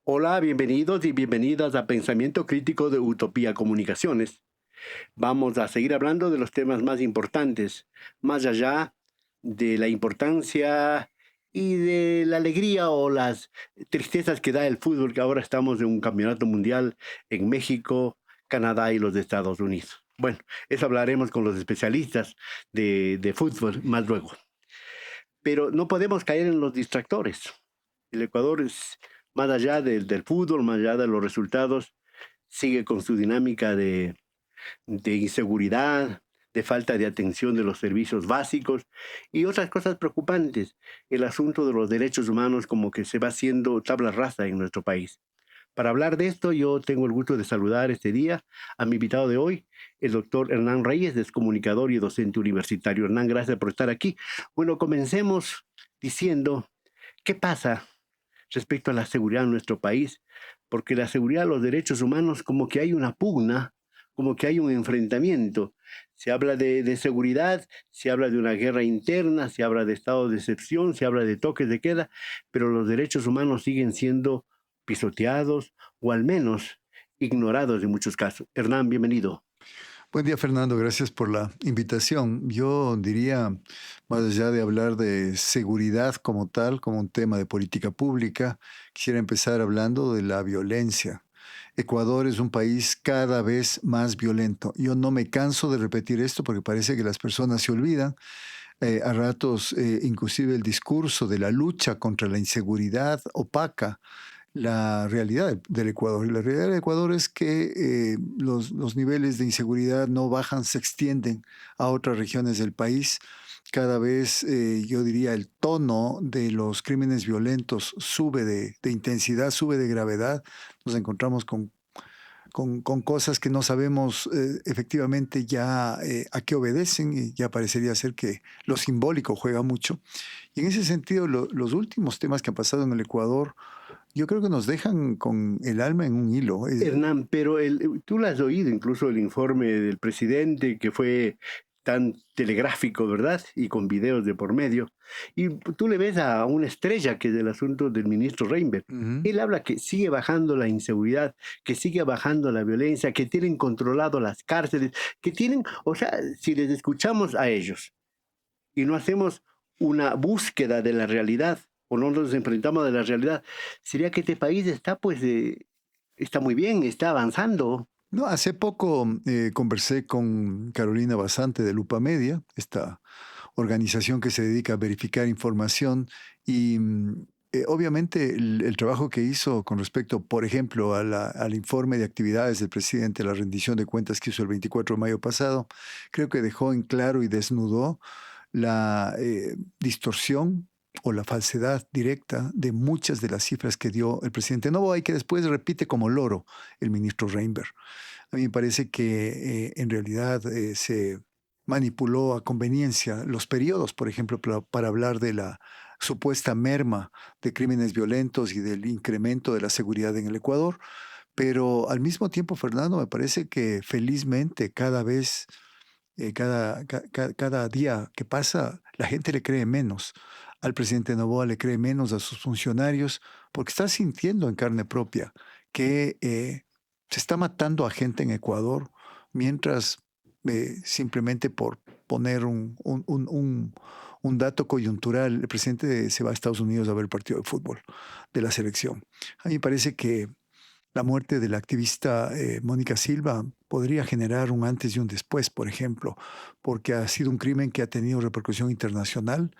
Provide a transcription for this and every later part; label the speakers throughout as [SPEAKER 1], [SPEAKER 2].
[SPEAKER 1] Hola, bienvenidos y bienvenidas a Pensamiento Crítico de Utopía Comunicaciones. Vamos a seguir hablando de los temas más importantes, más allá de la importancia y de la alegría o las tristezas que da el fútbol, que ahora estamos en un campeonato mundial en México, Canadá y los Estados Unidos. Bueno, eso hablaremos con los especialistas de fútbol más luego. Pero no podemos caer en los distractores. El Ecuador es, más allá del fútbol, más allá de los resultados, sigue con su dinámica de inseguridad, de falta de atención de los servicios básicos y otras cosas preocupantes. El asunto de los derechos humanos como que se va haciendo tabla rasa en nuestro país. Para hablar de esto, yo tengo el gusto de saludar este día a mi invitado de hoy, el doctor Hernán Reyes, es comunicador y docente universitario. Hernán, gracias por estar aquí. Bueno, comencemos diciendo, ¿qué pasa respecto a la seguridad en nuestro país? Porque la seguridad, los derechos humanos, como que hay una pugna, como que hay un enfrentamiento. Se habla de seguridad, se habla de una guerra interna, se habla de estado de excepción, se habla de toques de queda, pero los derechos humanos siguen siendo pisoteados o al menos ignorados en muchos casos. Hernán, bienvenido.
[SPEAKER 2] Buen día, Fernando. Gracias por la invitación. Yo diría, más allá de hablar de seguridad como tal, como un tema de política pública, quisiera empezar hablando de la violencia. Ecuador es un país cada vez más violento. Yo no me canso de repetir esto porque parece que las personas se olvidan. A ratos, inclusive el discurso de la lucha contra la inseguridad opaca la realidad del Ecuador. Y la realidad del Ecuador es que los niveles de inseguridad no bajan, se extienden a otras regiones del país. Cada vez, yo diría, el tono de los crímenes violentos sube de intensidad, sube de gravedad. Nos encontramos con cosas que no sabemos efectivamente ya a qué obedecen, y ya parecería ser que lo simbólico juega mucho. Y en ese sentido, los últimos temas que han pasado en el Ecuador, yo creo que nos dejan con el alma en un hilo.
[SPEAKER 1] Hernán, pero tú lo has oído, incluso el informe del presidente que fue tan telegráfico, ¿verdad? Y con videos de por medio. Y tú le ves a una estrella que es del asunto del ministro Reinberg.
[SPEAKER 2] Ujú.
[SPEAKER 1] Él habla que sigue bajando la inseguridad, que sigue bajando la violencia, que tienen controlado las cárceles, que tienen, o sea, si les escuchamos a ellos y no hacemos una búsqueda de la realidad o no nos enfrentamos a la realidad, sería que este país está pues está muy bien, está avanzando.
[SPEAKER 2] No, hace poco conversé con Carolina Basante de Lupa Media, esta organización que se dedica a verificar información y obviamente el trabajo que hizo con respecto, por ejemplo, al informe de actividades del presidente, la rendición de cuentas que hizo el 24 de mayo pasado, creo que dejó en claro y desnudó la distorsión o la falsedad directa de muchas de las cifras que dio el presidente Noboa y que después repite como loro el ministro Reinberg. A mí me parece que en realidad se manipuló a conveniencia los periodos, por ejemplo, para hablar de la supuesta merma de crímenes violentos y del incremento de la seguridad en el Ecuador. Pero al mismo tiempo, Fernando, me parece que felizmente cada vez, cada día que pasa, la gente le cree menos. Al presidente Noboa le cree menos a sus funcionarios porque está sintiendo en carne propia que se está matando a gente en Ecuador mientras simplemente por poner un dato coyuntural, el presidente se va a Estados Unidos a ver el partido de fútbol de la selección. A mí me parece que la muerte de la activista Mónica Silva podría generar un antes y un después, por ejemplo, porque ha sido un crimen que ha tenido repercusión internacional.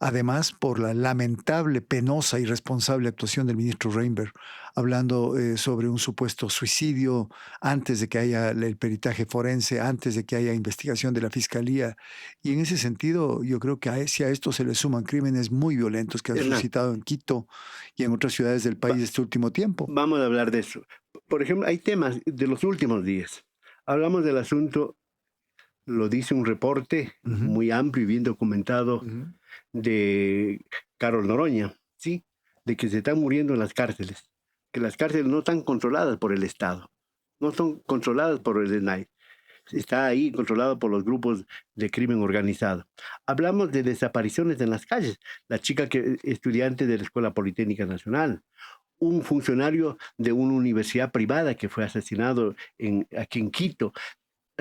[SPEAKER 2] Además, por la lamentable, penosa y responsable actuación del ministro Reinberg, hablando sobre un supuesto suicidio antes de que haya el peritaje forense, antes de que haya investigación de la fiscalía. Y en ese sentido, yo creo que si a esto se le suman crímenes muy violentos que han
[SPEAKER 1] Hernán,
[SPEAKER 2] suscitado en Quito y en otras ciudades del país
[SPEAKER 1] va-
[SPEAKER 2] este último tiempo.
[SPEAKER 1] vamos a hablar de eso. Por ejemplo, hay temas de los últimos días. Hablamos del asunto, lo dice un reporte
[SPEAKER 2] Ujú,
[SPEAKER 1] muy amplio y bien documentado
[SPEAKER 2] ujú.
[SPEAKER 1] de Carol Noroña, ¿sí? De que se están muriendo en las cárceles, que las cárceles no están controladas por el Estado, no son controladas por el SNAI, está ahí controlado por los grupos de crimen organizado. Hablamos de desapariciones en las calles, la chica que estudiante de la Escuela Politécnica Nacional, un funcionario de una universidad privada que fue asesinado aquí en Quito.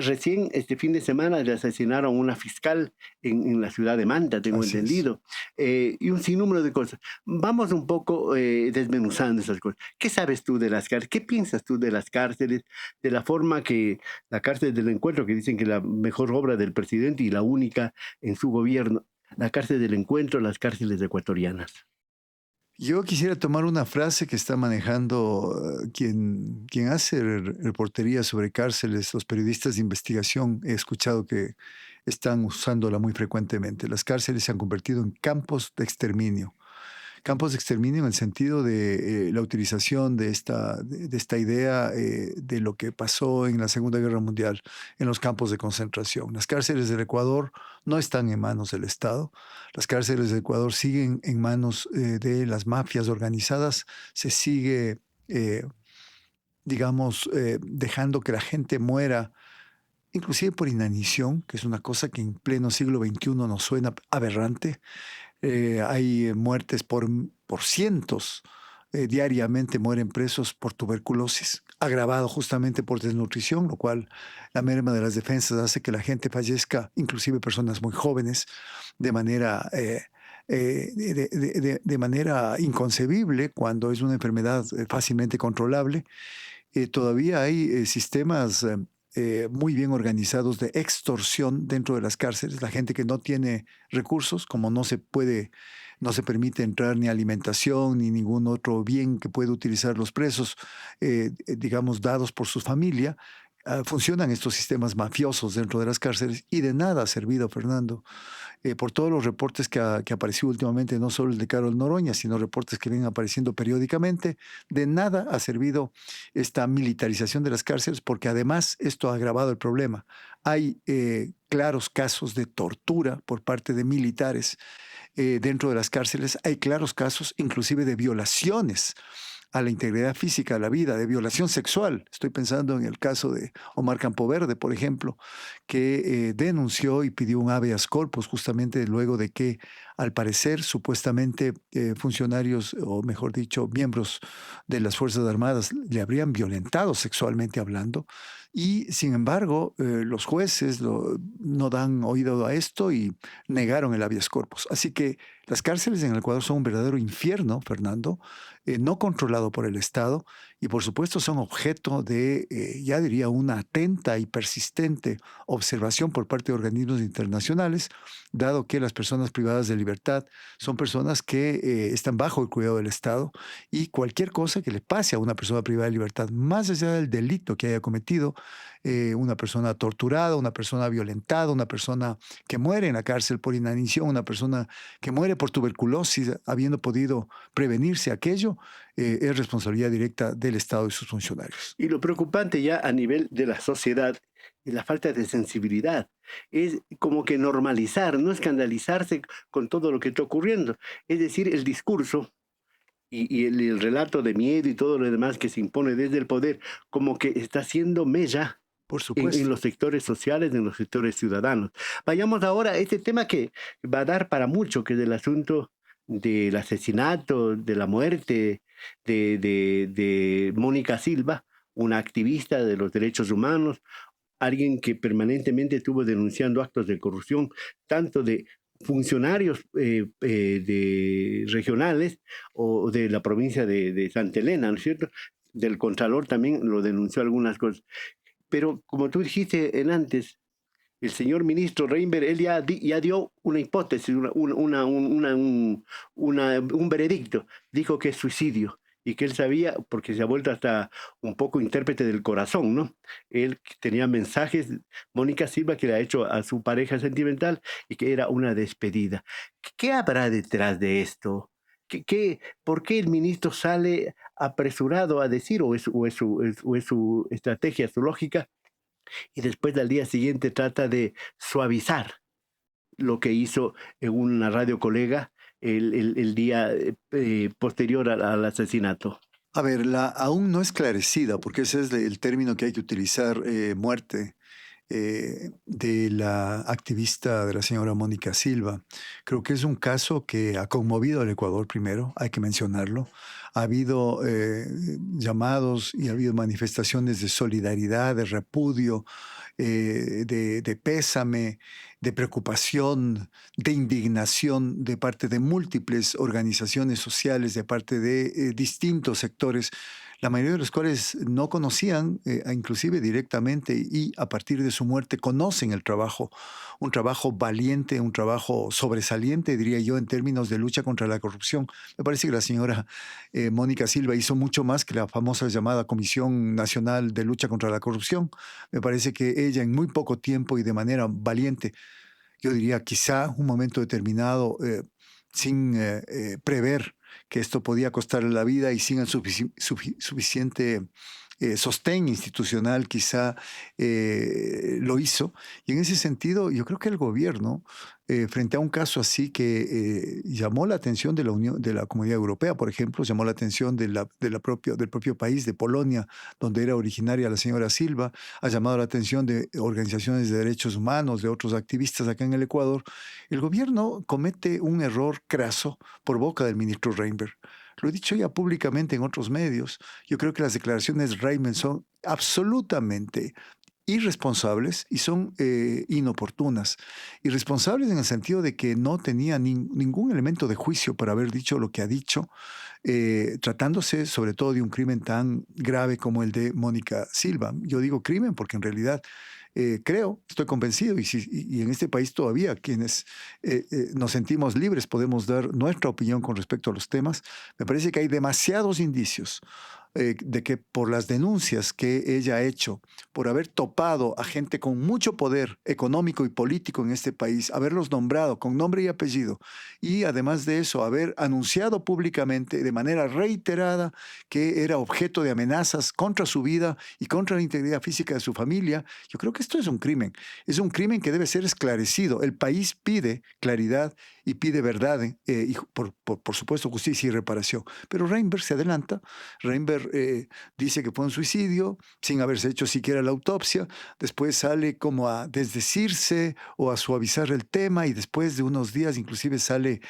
[SPEAKER 1] Recién este fin de semana le asesinaron a una fiscal en la ciudad de Manta, tengo
[SPEAKER 2] Así es.
[SPEAKER 1] entendido, y un sinnúmero de cosas. Vamos un poco desmenuzando esas cosas. ¿Qué sabes tú de las cárceles? ¿Qué piensas tú de las cárceles? De la forma que la cárcel del Encuentro, que dicen que es la mejor obra del presidente y la única en su gobierno, la cárcel del Encuentro, las cárceles ecuatorianas.
[SPEAKER 2] Yo quisiera tomar una frase que está manejando quien hace reportería sobre cárceles, los periodistas de investigación. He escuchado que están usándola muy frecuentemente. Las cárceles se han convertido en campos de exterminio. Campos de exterminio en el sentido de la utilización de esta idea de lo que pasó en la Segunda Guerra Mundial en los campos de concentración. Las cárceles del Ecuador no están en manos del Estado. Las cárceles del Ecuador siguen en manos de las mafias organizadas. Se sigue, eh, digamos, dejando que la gente muera, inclusive por inanición, que es una cosa que en pleno siglo XXI nos suena aberrante. Hay muertes por cientos. Diariamente mueren presos por tuberculosis, agravado justamente por desnutrición, lo cual la merma de las defensas hace que la gente fallezca, inclusive personas muy jóvenes, de manera, de manera inconcebible cuando es una enfermedad fácilmente controlable. Todavía hay sistemas muy bien organizados de extorsión dentro de las cárceles. La gente que no tiene recursos, como no se permite entrar ni alimentación ni ningún otro bien que pueda utilizar los presos, digamos, dados por su familia. Funcionan estos sistemas mafiosos dentro de las cárceles y de nada ha servido, Fernando, por todos los reportes que apareció últimamente, no solo el de Carol Noroña, sino reportes que vienen apareciendo periódicamente, de nada ha servido esta militarización de las cárceles, porque además esto ha agravado el problema. Hay claros casos de tortura por parte de militares dentro de las cárceles, hay claros casos inclusive de violaciones a la integridad física, a la vida, de violación sexual. Estoy pensando en el caso de Omar Campoverde, por ejemplo, que denunció y pidió un habeas corpus justamente luego de que, al parecer, supuestamente funcionarios, o mejor dicho, miembros de las Fuerzas Armadas le habrían violentado sexualmente hablando. Y, sin embargo, los jueces no dan oído a esto y negaron el habeas corpus. Así que las cárceles en el Ecuador son un verdadero infierno, Fernando, no controlado por el Estado y por supuesto son objeto de, ya diría, una atenta y persistente observación por parte de organismos internacionales, dado que las personas privadas de libertad son personas que están bajo el cuidado del Estado y cualquier cosa que le pase a una persona privada de libertad, más allá del delito que haya cometido, una persona torturada, una persona violentada, una persona que muere en la cárcel por inanición, una persona que muere por tuberculosis habiendo podido prevenirse aquello, es responsabilidad directa del Estado y sus funcionarios.
[SPEAKER 1] Y lo preocupante ya a nivel de la sociedad es la falta de sensibilidad. Es como que normalizar, no escandalizarse con todo lo que está ocurriendo. Es decir, el discurso y el relato de miedo y todo lo demás que se impone desde el poder, como que está haciendo mella
[SPEAKER 2] Por
[SPEAKER 1] en
[SPEAKER 2] supuesto.
[SPEAKER 1] los sectores sociales, en los sectores ciudadanos. Vayamos ahora a este tema que va a dar para mucho, que es el asunto del asesinato, de la muerte de Mónica Silva, una activista de los derechos humanos, alguien que permanentemente estuvo denunciando actos de corrupción, tanto de funcionarios regionales o de la provincia de Santa Elena, ¿no es cierto? Del Contralor también lo denunció algunas cosas. Pero como tú dijiste en antes, el señor ministro Reinberg, él ya dio una hipótesis, un veredicto. Dijo que es suicidio y que él sabía, porque se ha vuelto hasta un poco intérprete del corazón, ¿no? Él tenía mensajes, Mónica Silva, que le ha hecho a su pareja sentimental y que era una despedida. ¿Qué habrá detrás de esto? ¿Por qué el ministro sale apresurado a decir, o es su estrategia, su lógica, y después al día siguiente trata de suavizar lo que hizo en una radio colega el día posterior al asesinato?
[SPEAKER 2] A ver, aún no esclarecida, porque ese es el término que hay que utilizar, muerte de la activista de la señora Mónica Silva. Creo que es un caso que ha conmovido al Ecuador primero, hay que mencionarlo. ha habido llamados y ha habido manifestaciones de solidaridad, de repudio, de pésame, de preocupación, de indignación de parte de múltiples organizaciones sociales, de parte de distintos sectores, la mayoría de los cuales no conocían, inclusive directamente, y a partir de su muerte conocen el trabajo, un trabajo valiente, un trabajo sobresaliente, diría yo, en términos de lucha contra la corrupción. Me parece que la señora Mónica Silva hizo mucho más que la famosa llamada Comisión Nacional de Lucha contra la Corrupción. Me parece que ella en muy poco tiempo y de manera valiente, yo diría quizá un momento determinado, sin prever que esto podía costarle la vida y sin el suficiente sostén institucional, quizá lo hizo. Y en ese sentido, yo creo que el gobierno, frente a un caso así que llamó la atención de la Unión, de la Comunidad Europea, por ejemplo, llamó la atención del propio país, de Polonia, donde era originaria la señora Silva, ha llamado la atención de organizaciones de derechos humanos, de otros activistas acá en el Ecuador, el gobierno comete un error craso por boca del ministro Reinberg. Lo he dicho ya públicamente en otros medios. Yo creo que las declaraciones de Reinberg son absolutamente irresponsables y son inoportunas. Irresponsables en el sentido de que no tenía ningún elemento de juicio para haber dicho lo que ha dicho, tratándose sobre todo de un crimen tan grave como el de Mónica Silva. Yo digo crimen porque en realidad creo, estoy convencido, y en este país todavía quienes nos sentimos libres podemos dar nuestra opinión con respecto a los temas. Me parece que hay demasiados indicios de que por las denuncias que ella ha hecho, por haber topado a gente con mucho poder económico y político en este país, haberlos nombrado con nombre y apellido, y además de eso, haber anunciado públicamente de manera reiterada que era objeto de amenazas contra su vida y contra la integridad física de su familia, yo creo que esto es un crimen que debe ser esclarecido. El país pide claridad y pide verdad, y por supuesto justicia y reparación. Pero Reinberg se adelanta. Reinberg dice que fue un suicidio sin haberse hecho siquiera la autopsia. Después sale como a desdecirse o a suavizar el tema, y después de unos días inclusive sale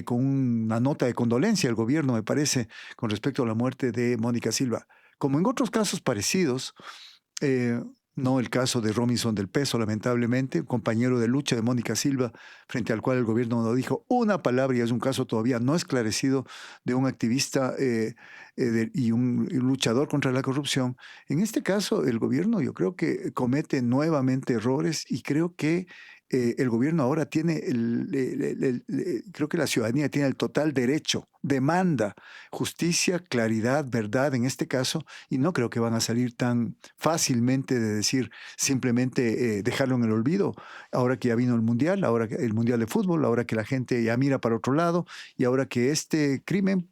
[SPEAKER 2] con una nota de condolencia al gobierno, me parece, con respecto a la muerte de Mónica Silva. Como en otros casos parecidos, eh, no el caso de Robinson del Peso, lamentablemente, un compañero de lucha de Mónica Silva, frente al cual el gobierno no dijo una palabra, y es un caso todavía no esclarecido de un activista y un luchador contra la corrupción. En este caso, el gobierno yo creo que comete nuevamente errores, y creo que el gobierno ahora tiene, creo que la ciudadanía tiene el total derecho, demanda justicia, claridad, verdad en este caso, y no creo que van a salir tan fácilmente de decir simplemente dejarlo en el olvido, ahora que ya vino el Mundial, ahora que el Mundial de Fútbol, ahora que la gente ya mira para otro lado, y ahora que este crimen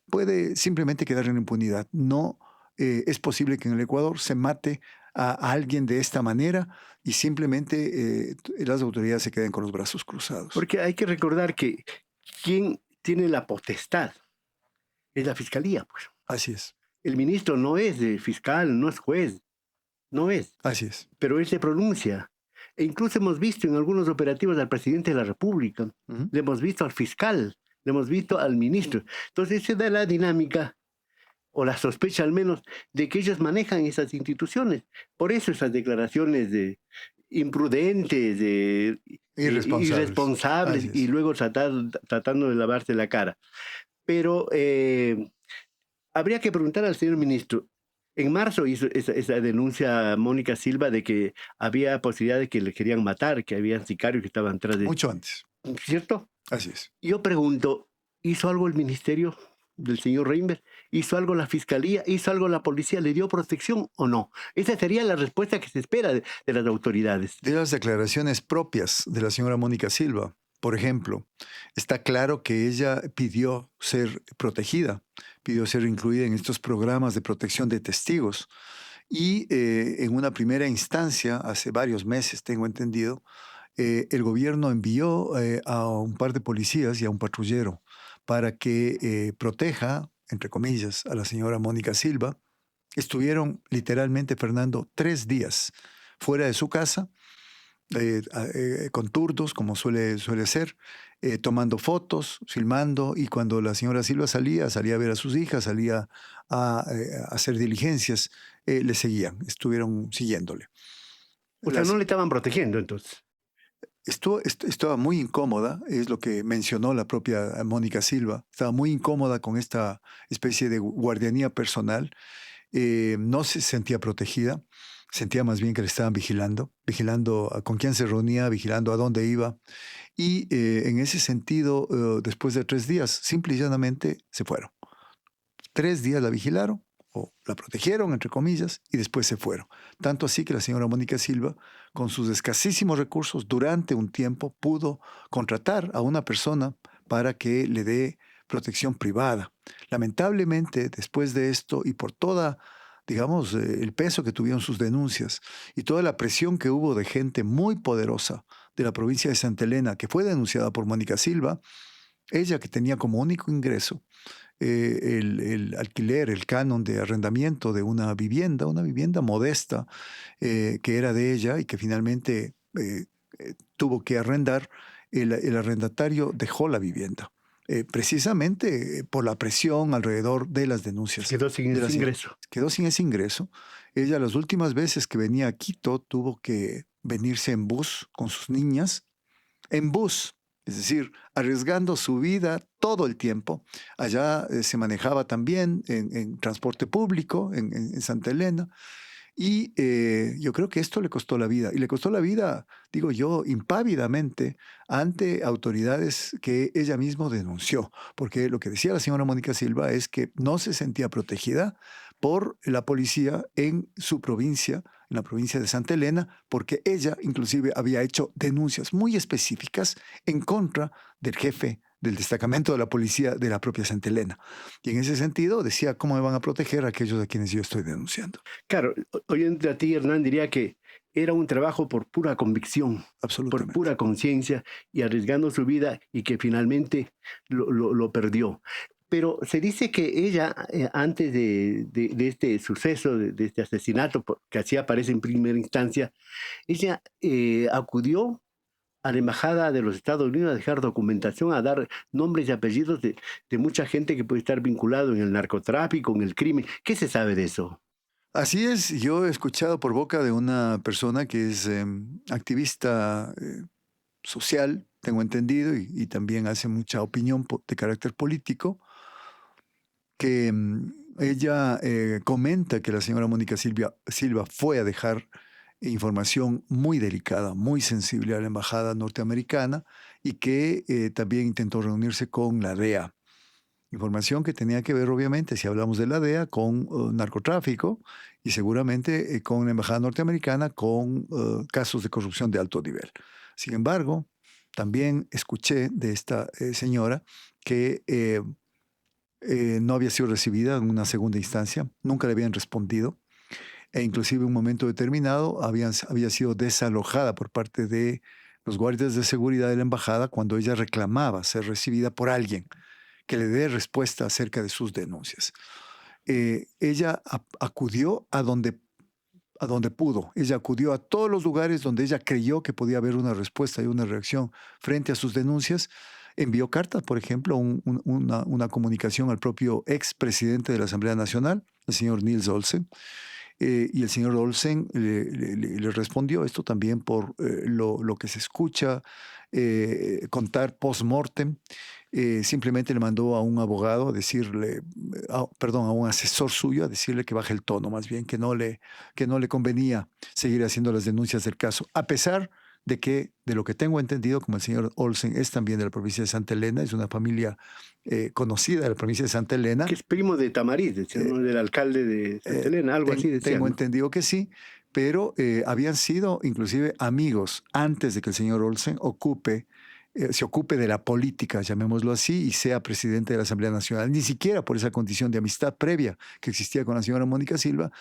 [SPEAKER 2] puede simplemente quedar en impunidad. No es posible que en el Ecuador se mate a alguien de esta manera y simplemente las autoridades se queden con los brazos cruzados.
[SPEAKER 1] Porque hay que recordar que quien tiene la potestad es la fiscalía, pues.
[SPEAKER 2] Así es,
[SPEAKER 1] El ministro no es fiscal, no es juez, no es,
[SPEAKER 2] así es.
[SPEAKER 1] pero él se pronuncia. E incluso hemos visto en algunos operativos al presidente de la República,
[SPEAKER 2] Ujú.
[SPEAKER 1] le hemos visto al fiscal, le hemos visto al ministro. Entonces se da la dinámica, o la sospecha al menos, de que ellos manejan esas instituciones. Por eso esas declaraciones de imprudentes,
[SPEAKER 2] Irresponsables.
[SPEAKER 1] irresponsables,
[SPEAKER 2] Así
[SPEAKER 1] y
[SPEAKER 2] es.
[SPEAKER 1] luego tratando de lavarse la cara. Pero habría que preguntar al señor ministro. En marzo hizo esa denuncia Mónica Silva de que había posibilidad de que le querían matar, que había sicarios que estaban atrás de...
[SPEAKER 2] Mucho antes.
[SPEAKER 1] ¿Cierto?
[SPEAKER 2] Así es.
[SPEAKER 1] Yo pregunto, ¿hizo algo el ministerio del señor Reinberg? ¿Hizo algo la fiscalía? ¿Hizo algo la policía? ¿Le dio protección o no? Esa sería la respuesta que se espera de las autoridades.
[SPEAKER 2] De las declaraciones propias de la señora Mónica Silva, por ejemplo, está claro que ella pidió ser protegida, pidió ser incluida en estos programas de protección de testigos. Y en una primera instancia, hace varios meses, tengo entendido, el gobierno envió a un par de policías y a un patrullero para que proteja, entre comillas, a la señora Mónica Silva. Estuvieron literalmente, Fernando, 3 días fuera de su casa, con turnos, como suele ser, tomando fotos, filmando, y cuando la señora Silva salía a ver a sus hijas, salía a hacer diligencias, le seguían, estuvieron siguiéndole.
[SPEAKER 1] O sea,
[SPEAKER 2] Las,
[SPEAKER 1] no le estaban protegiendo entonces.
[SPEAKER 2] estaba muy incómoda, es lo que mencionó la propia Mónica Silva, estaba muy incómoda con esta especie de guardianía personal, no se sentía protegida, sentía más bien que le estaban vigilando con quién se reunía, vigilando a dónde iba, y en ese sentido, después de 3 días, simple y llanamente se fueron. 3 días la vigilaron, o la protegieron, entre comillas, y después se fueron. Tanto así que la señora Mónica Silva, con sus escasísimos recursos, durante un tiempo pudo contratar a una persona para que le dé protección privada. Lamentablemente, después de esto y por toda, digamos, el peso que tuvieron sus denuncias y toda la presión que hubo de gente muy poderosa de la provincia de Santa Elena, que fue denunciada por Mónica Silva, ella que tenía como único ingreso el alquiler, el canon de arrendamiento de una vivienda modesta que era de ella y que finalmente tuvo que arrendar, el arrendatario dejó la vivienda, precisamente por la presión alrededor de las
[SPEAKER 1] Se
[SPEAKER 2] denuncias
[SPEAKER 1] quedó sin
[SPEAKER 2] de la
[SPEAKER 1] ese
[SPEAKER 2] señora.
[SPEAKER 1] ingreso.
[SPEAKER 2] Quedó sin ese ingreso. Ella las últimas veces que venía a Quito tuvo que venirse en bus con sus niñas en bus, es decir, arriesgando su vida todo el tiempo. Allá se manejaba también en transporte público en Santa Elena. Y yo creo que esto le costó la vida. Y le costó la vida, digo yo, impávidamente ante autoridades que ella misma denunció. Porque lo que decía la señora Mónica Silva es que no se sentía protegida por la policía en su provincia, en la provincia de Santa Elena, porque ella inclusive había hecho denuncias muy específicas en contra del jefe del destacamento de la policía de la propia Santa Elena. Y en ese sentido decía, ¿cómo me van a proteger a aquellos a quienes yo estoy denunciando?
[SPEAKER 1] Claro, oyendo a ti, Hernán, diría que era un trabajo por pura convicción, por
[SPEAKER 2] Absolutamente.
[SPEAKER 1] pura conciencia y arriesgando su vida y que finalmente lo perdió. Pero se dice que ella, antes de este suceso, de este asesinato, que así aparece en primera instancia, ella acudió a la Embajada de los Estados Unidos a dejar documentación, a dar nombres y apellidos de mucha gente que puede estar vinculado en el narcotráfico, en el crimen. ¿Qué se sabe de eso?
[SPEAKER 2] Así es, yo he escuchado por boca de una persona que es activista social, tengo entendido, y también hace mucha opinión de carácter político, que ella comenta que la señora Mónica Silva fue a dejar información muy delicada, muy sensible a la embajada norteamericana y que también intentó reunirse con la DEA. Información que tenía que ver, obviamente, si hablamos de la DEA, con narcotráfico y seguramente con la embajada norteamericana con casos de corrupción de alto nivel. Sin embargo, también escuché de esta señora que no había sido recibida en una segunda instancia, nunca le habían respondido e inclusive en un momento determinado había sido desalojada por parte de los guardias de seguridad de la embajada cuando ella reclamaba ser recibida por alguien que le dé respuesta acerca de sus denuncias. Ella acudió a donde pudo. Ella acudió a todos los lugares donde ella creyó que podía haber una respuesta y una reacción frente a sus denuncias. Envió cartas, por ejemplo, una comunicación al propio expresidente de la Asamblea Nacional, el señor Niels Olsen, y el señor Olsen le respondió esto también por lo que se escucha contar post-mortem. Simplemente le mandó a un abogado a decirle, perdón, a un asesor suyo a decirle que baje el tono, más bien que no le convenía seguir haciendo las denuncias del caso, a pesar de que, de lo que tengo entendido, como el señor Olsen es también de la provincia de Santa Elena, es una familia conocida de la provincia de Santa
[SPEAKER 1] Que
[SPEAKER 2] Elena.
[SPEAKER 1] es primo de Tamariz, decía, ¿no? Del alcalde de Santa Elena, algo así decía,
[SPEAKER 2] Tengo
[SPEAKER 1] ¿no?
[SPEAKER 2] entendido que sí, pero habían sido inclusive amigos antes de que el señor Olsen se ocupe de la política, llamémoslo así, y sea presidente de la Asamblea Nacional. Ni siquiera por esa condición de amistad previa que existía con la señora Mónica Silva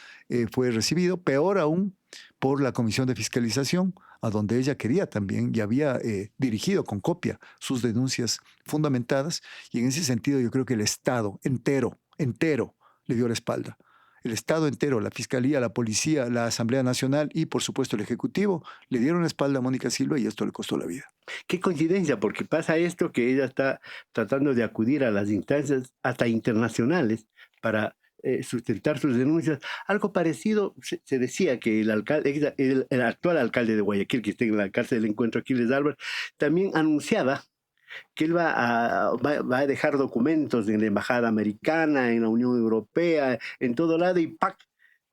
[SPEAKER 2] fue recibido, peor aún por la Comisión de Fiscalización, a donde ella quería también y había dirigido con copia sus denuncias fundamentadas, y en ese sentido yo creo que el Estado entero le dio la espalda. el Estado entero, la Fiscalía, la Policía, la Asamblea Nacional y, por supuesto, el Ejecutivo, le dieron la espalda a Mónica Silva y esto le costó la vida.
[SPEAKER 1] Qué coincidencia, porque pasa esto que ella está tratando de acudir a las instancias hasta internacionales para sustentar sus denuncias. Algo parecido se decía que el alcalde, el actual alcalde de Guayaquil, que está en la cárcel del Encuentro, Aquiles Álvarez, también anunciaba que él va a dejar documentos en la embajada americana, en la Unión Europea, en todo lado, y ¡pac!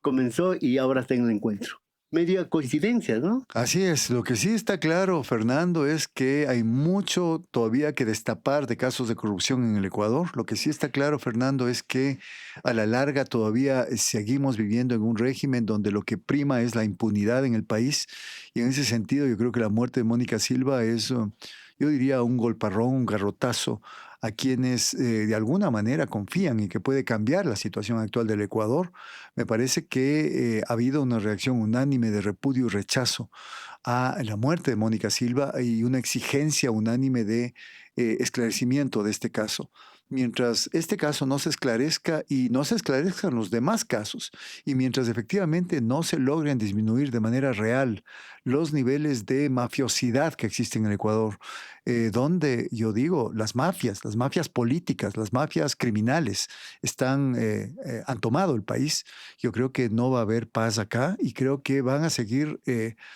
[SPEAKER 1] Comenzó y ahora está en el encuentro. Medio coincidencia, ¿no?
[SPEAKER 2] Así es, lo que sí está claro, Fernando, es que hay mucho todavía que destapar de casos de corrupción en el Ecuador. Lo que sí está claro, Fernando, es que a la larga todavía seguimos viviendo en un régimen donde lo que prima es la impunidad en el país. Y en ese sentido, yo creo que la muerte de Mónica Silva es, yo diría, un golparrón, un garrotazo a quienes de alguna manera confían en que puede cambiar la situación actual del Ecuador. Me parece que ha habido una reacción unánime de repudio y rechazo a la muerte de Mónica Silva y una exigencia unánime de esclarecimiento de este caso. Mientras este caso no se esclarezca y no se esclarezcan los demás casos, y mientras efectivamente no se logren disminuir de manera real los niveles de mafiosidad que existen en el Ecuador, donde yo digo, las mafias políticas, las mafias criminales han tomado el país, yo creo que no va a haber paz acá y creo que van a seguir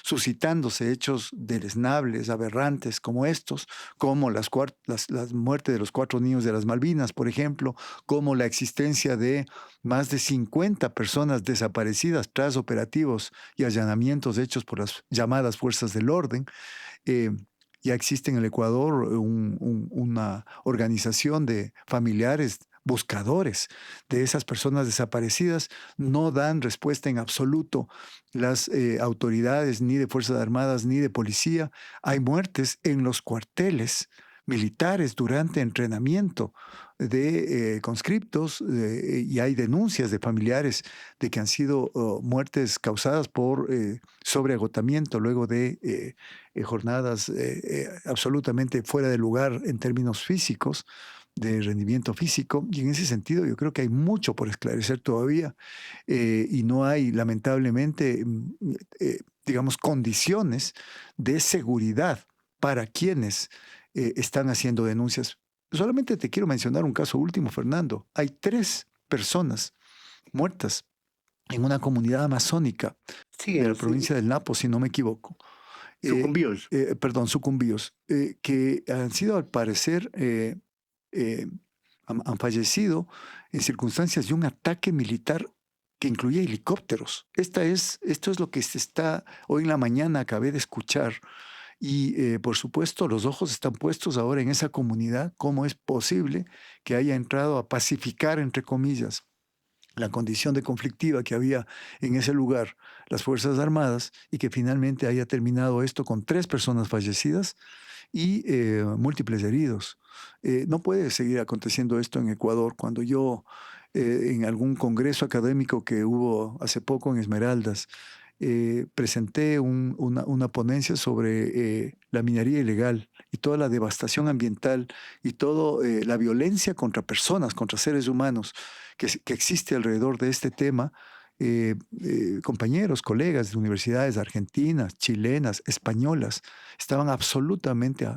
[SPEAKER 2] suscitándose hechos deleznables, aberrantes como estos, como las muertes de los 4 niños de las Malvinas, por ejemplo, como la existencia de más de 50 personas desaparecidas tras operativos y allanamientos hechos por las llamadas fuerzas del orden. Eh, ya existe en el Ecuador una organización de familiares buscadores de esas personas desaparecidas. No dan respuesta en absoluto las autoridades ni de Fuerzas Armadas ni de policía. Hay muertes en los cuarteles militares durante entrenamiento de conscriptos y hay denuncias de familiares de que han sido muertes causadas por sobreagotamiento luego de jornadas absolutamente fuera de lugar en términos físicos, de rendimiento físico, y en ese sentido yo creo que hay mucho por esclarecer todavía y no hay lamentablemente, digamos, condiciones de seguridad para quienes están haciendo denuncias. Solamente te quiero mencionar un caso último, Fernando. Hay 3 personas muertas en una comunidad amazónica
[SPEAKER 1] Sí,
[SPEAKER 2] de la provincia del Napo, si no me equivoco.
[SPEAKER 1] sucumbidos.
[SPEAKER 2] Perdón, sucumbíos, que han sido al parecer, eh, han fallecido en circunstancias de un ataque militar que incluía helicópteros. Esto es lo que se está, hoy en la mañana acabé de escuchar. Y por supuesto, los ojos están puestos ahora en esa comunidad. ¿Cómo es posible que haya entrado a pacificar, entre comillas, la condición de conflictiva que había en ese lugar las Fuerzas Armadas y que finalmente haya terminado esto con 3 personas fallecidas y múltiples heridos? No puede seguir aconteciendo esto en Ecuador. Cuando yo, en algún congreso académico que hubo hace poco en Esmeraldas, presenté una ponencia sobre la minería ilegal y toda la devastación ambiental y toda la violencia contra personas, contra seres humanos que existe alrededor de este tema. Compañeros, colegas de universidades argentinas, chilenas, españolas, estaban absolutamente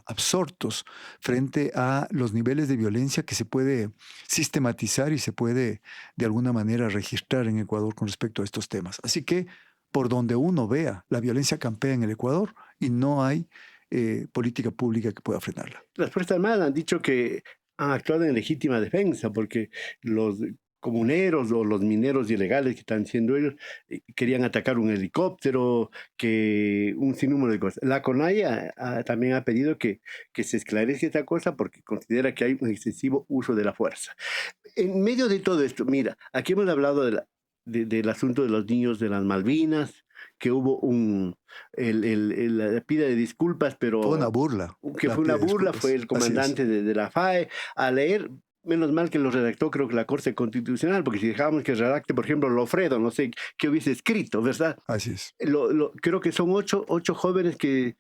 [SPEAKER 2] absortos frente a los niveles de violencia que se puede sistematizar y se puede de alguna manera registrar en Ecuador con respecto a estos temas. Así que por donde uno vea, la violencia campea en el Ecuador y no hay política pública que pueda frenarla.
[SPEAKER 1] Las Fuerzas Armadas han dicho que han actuado en legítima defensa porque los comuneros o los mineros ilegales que están siendo ellos querían atacar un helicóptero, que un sinnúmero de cosas. La CONAIE también ha pedido que se esclarezca esta cosa porque considera que hay un excesivo uso de la fuerza. En medio de todo esto, mira, aquí hemos hablado del asunto de los niños de las Malvinas, que hubo la pida de disculpas,
[SPEAKER 2] Fue una
[SPEAKER 1] pero
[SPEAKER 2] burla
[SPEAKER 1] que
[SPEAKER 2] la
[SPEAKER 1] fue una
[SPEAKER 2] pide
[SPEAKER 1] burla, fue
[SPEAKER 2] disculpas.
[SPEAKER 1] el
[SPEAKER 2] Así es.
[SPEAKER 1] comandante de la FAE, a leer. Menos mal que lo redactó, creo que la Corte Constitucional, porque si dejábamos que redacte, por ejemplo, Lofredo, no sé qué hubiese escrito, ¿verdad?
[SPEAKER 2] Así es.
[SPEAKER 1] Creo que son ocho jóvenes que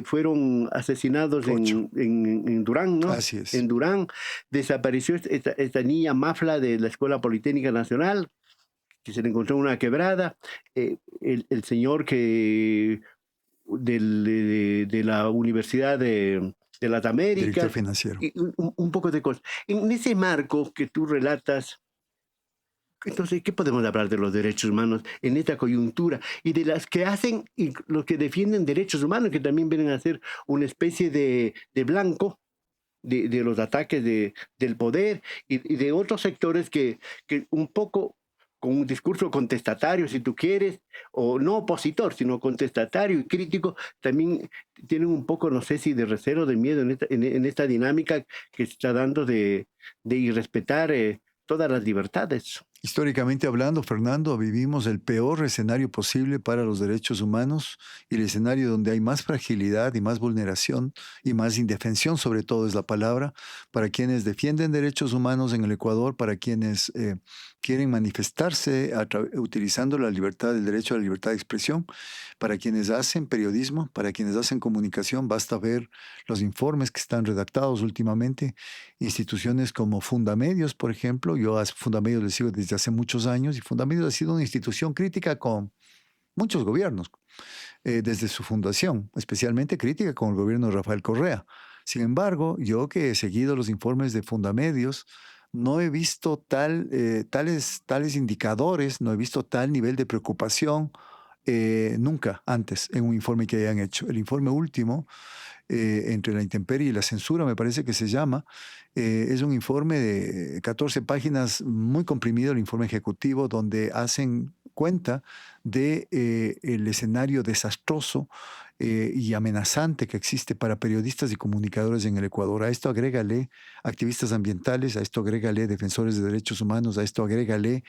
[SPEAKER 1] fueron asesinados
[SPEAKER 2] 8.
[SPEAKER 1] en Durán, ¿no?
[SPEAKER 2] Así es.
[SPEAKER 1] En Durán desapareció esta niña Mafla de la Escuela Politécnica Nacional, que se le encontró en una quebrada. El señor de la Universidad de las
[SPEAKER 2] Director
[SPEAKER 1] Américas,
[SPEAKER 2] financiero.
[SPEAKER 1] y un poco de cosas. En ese marco que tú relatas, entonces, ¿qué podemos hablar de los derechos humanos en esta coyuntura? Y de las que hacen, y los que defienden derechos humanos, que también vienen a ser una especie de blanco de los ataques del poder y de otros sectores que un poco con un discurso contestatario, si tú quieres, o no opositor, sino contestatario y crítico, también tienen un poco, no sé si de recelo, de miedo en esta dinámica que se está dando de irrespetar todas las libertades.
[SPEAKER 2] Históricamente hablando, Fernando, vivimos el peor escenario posible para los derechos humanos y el escenario donde hay más fragilidad y más vulneración y más indefensión, sobre todo es la palabra, para quienes defienden derechos humanos en el Ecuador, para quienes quieren manifestarse utilizando la libertad, el derecho a la libertad de expresión, para quienes hacen periodismo, para quienes hacen comunicación. Basta ver los informes que están redactados últimamente. Instituciones como Fundamedios, por ejemplo, yo a Fundamedios le sigo desde hace muchos años y Fundamedios ha sido una institución crítica con muchos gobiernos, desde su fundación, especialmente crítica con el gobierno de Rafael Correa. Sin embargo, yo que he seguido los informes de Fundamedios, no he visto tales indicadores, no he visto tal nivel de preocupación nunca antes en un informe que hayan hecho. El informe último entre la intemperie y la censura, me parece que se llama. Es un informe de 14 páginas, muy comprimido, el informe ejecutivo, donde hacen cuenta de el escenario desastroso y amenazante que existe para periodistas y comunicadores en el Ecuador. A esto agrégale activistas ambientales, a esto agrégale defensores de derechos humanos, a esto agrégale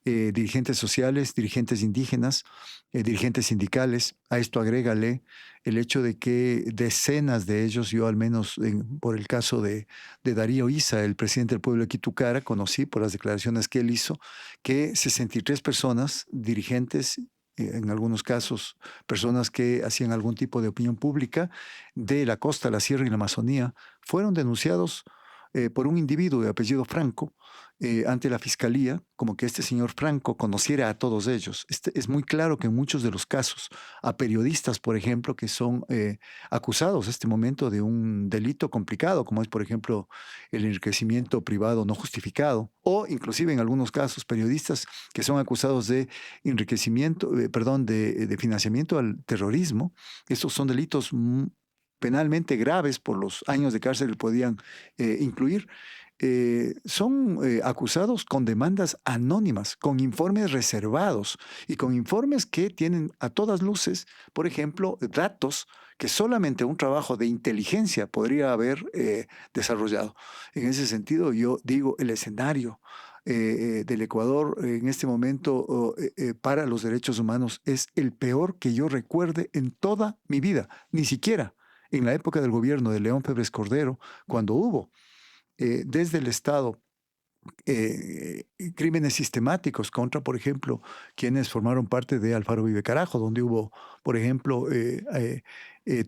[SPEAKER 2] dirigentes sociales, dirigentes indígenas, dirigentes sindicales. A esto agrégale el hecho de que decenas de ellos, yo al menos por el caso de Darío Issa, el presidente del pueblo de Quitucara, conocí por las declaraciones que él hizo, que 63 personas, dirigentes, en algunos casos personas que hacían algún tipo de opinión pública de la costa, la sierra y la Amazonía, fueron denunciados por un individuo de apellido Franco ante la fiscalía, como que este señor Franco conociera a todos ellos. Es muy claro que en muchos de los casos, a periodistas, por ejemplo, que son acusados en este momento de un delito complicado, como es, por ejemplo, el enriquecimiento privado no justificado, o inclusive en algunos casos periodistas que son acusados de enriquecimiento, de financiamiento al terrorismo. Estos son delitos penalmente graves por los años de cárcel que podían incluir. Son acusados con demandas anónimas, con informes reservados y con informes que tienen a todas luces, por ejemplo, datos que solamente un trabajo de inteligencia podría haber desarrollado. En ese sentido, yo digo, el escenario del Ecuador en este momento para los derechos humanos es el peor que yo recuerde en toda mi vida, ni siquiera en la época del gobierno de León Febres Cordero, cuando hubo desde el Estado crímenes sistemáticos contra, por ejemplo, quienes formaron parte de Alfaro Vive Carajo, donde hubo, por ejemplo,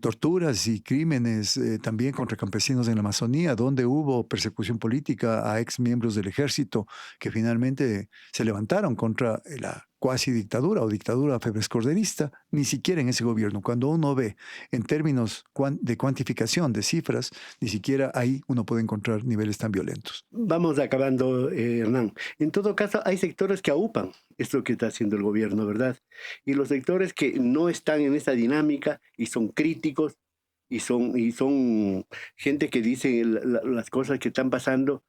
[SPEAKER 2] torturas y crímenes también contra campesinos en la Amazonía, donde hubo persecución política a ex miembros del ejército que finalmente se levantaron contra la cuasi dictadura o dictadura febres-corderista, ni siquiera en ese gobierno. Cuando uno ve en términos de cuantificación de cifras, ni siquiera ahí uno puede encontrar niveles tan violentos.
[SPEAKER 1] Vamos acabando, Hernán. En todo caso, hay sectores que aupan esto que está haciendo el gobierno, ¿verdad? Y los sectores que no están en esa dinámica y son críticos y son gente que dice las cosas que están pasando,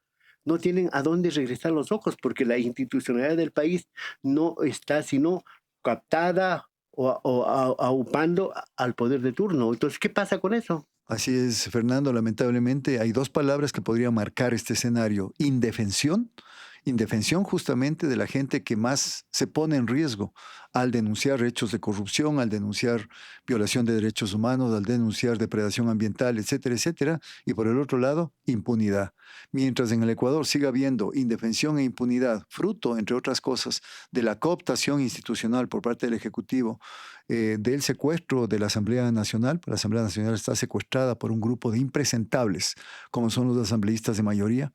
[SPEAKER 1] no tienen a dónde regresar los ojos porque la institucionalidad del país no está sino captada o aupando al poder de turno. Entonces, ¿qué pasa con eso?
[SPEAKER 2] Así es, Fernando. Lamentablemente hay dos palabras que podrían marcar este escenario. Indefensión. Indefensión justamente de la gente que más se pone en riesgo al denunciar hechos de corrupción, al denunciar violación de derechos humanos, al denunciar depredación ambiental, etcétera, etcétera, y por el otro lado, impunidad. Mientras en el Ecuador siga habiendo indefensión e impunidad, fruto, entre otras cosas, de la cooptación institucional por parte del Ejecutivo, del secuestro de la Asamblea Nacional. La Asamblea Nacional está secuestrada por un grupo de impresentables, como son los asambleístas de mayoría.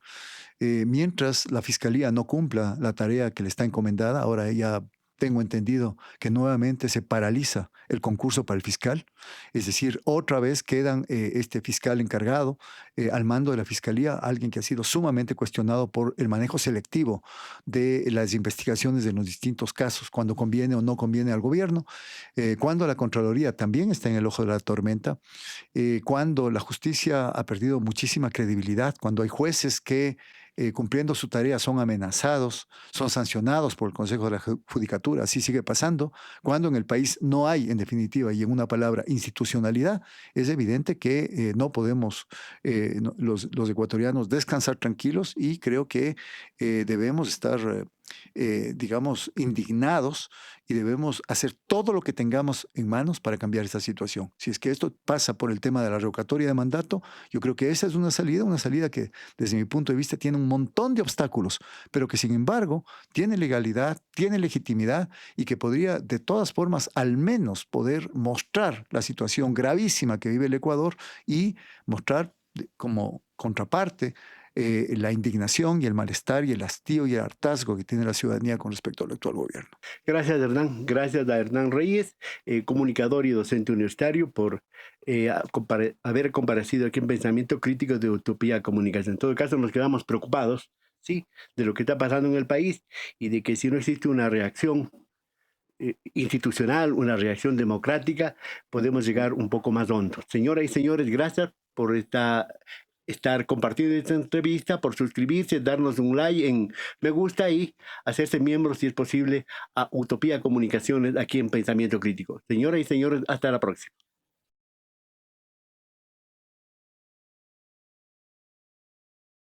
[SPEAKER 2] Mientras la Fiscalía no cumpla la tarea que le está encomendada, ahora ya tengo entendido que nuevamente se paraliza el concurso para el fiscal, es decir, otra vez quedan este fiscal encargado al mando de la Fiscalía, alguien que ha sido sumamente cuestionado por el manejo selectivo de las investigaciones de los distintos casos, cuando conviene o no conviene al gobierno, cuando la Contraloría también está en el ojo de la tormenta, cuando la justicia ha perdido muchísima credibilidad, cuando hay jueces que cumpliendo su tarea son amenazados, son sancionados por el Consejo de la Judicatura, así sigue pasando, cuando en el país no hay, en definitiva, y en una palabra, institucionalidad, es evidente que no podemos los ecuatorianos descansar tranquilos y creo que debemos estar digamos, indignados y debemos hacer todo lo que tengamos en manos para cambiar esta situación. Si es que esto pasa por el tema de la revocatoria de mandato, yo creo que esa es una salida que desde mi punto de vista tiene un montón de obstáculos, pero que sin embargo tiene legalidad, tiene legitimidad y que podría de todas formas al menos poder mostrar la situación gravísima que vive el Ecuador y mostrar como contraparte la indignación y el malestar y el hastío y el hartazgo que tiene la ciudadanía con respecto al actual gobierno.
[SPEAKER 1] Gracias, Hernán. Gracias a Hernán Reyes, comunicador y docente universitario, por haber comparecido aquí en Pensamiento Crítico de Utopía Comunicación. En todo caso, nos quedamos preocupados, ¿sí?, de lo que está pasando en el país y de que si no existe una reacción institucional, una reacción democrática, podemos llegar un poco más hondo. Señoras y señores, gracias por estar compartiendo esta entrevista, por suscribirse, darnos un like en me gusta y hacerse miembro, si es posible, a Utopía Comunicaciones aquí en Pensamiento Crítico. Señoras y señores, hasta la próxima.